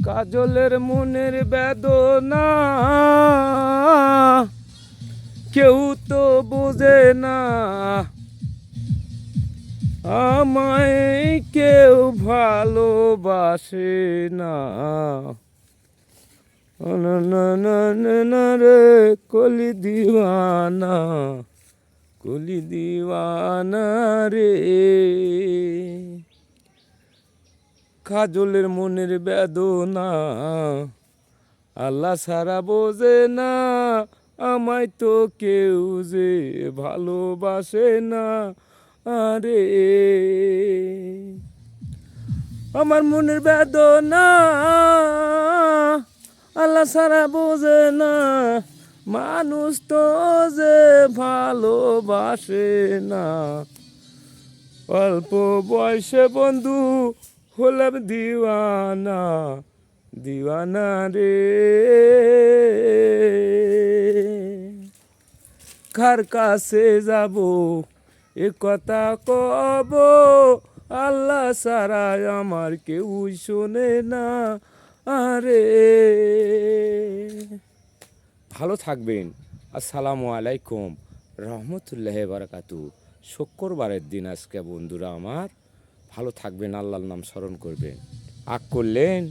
কাজলের মনের বেদনা কেউ তো বোঝে না, আমায় কেউ ভালোবাসে না। না না না না না রে কলি দিওয়ানা, কলি দিওয়ানা রে। কাজলের মনের বেদনা আল্লাহ সারা বোঝে না, আমায় তো কেউ যে ভালোবাসে না। আরে আমার মনের বেদনা আল্লাহ সারা বোঝে না, মানুষ তো যে ভালোবাসে না। অল্প বয়সে বন্ধু হলাম দিওয়ানা, দিওয়ানা রে। কার কাছে যাব এ কথা কব, আল্লাহ ছাড়া আমার কেউ শোনে না। আরে ভালো থাকবেন। আসসালামু আলাইকুম রহমতুল্লাহ বারাকাতু। শুক্রবারের দিন আজকে বন্ধুরা আমার, ভালো থাকবেন, আল্লাহর নাম স্মরণ করবেন। আগ করলেন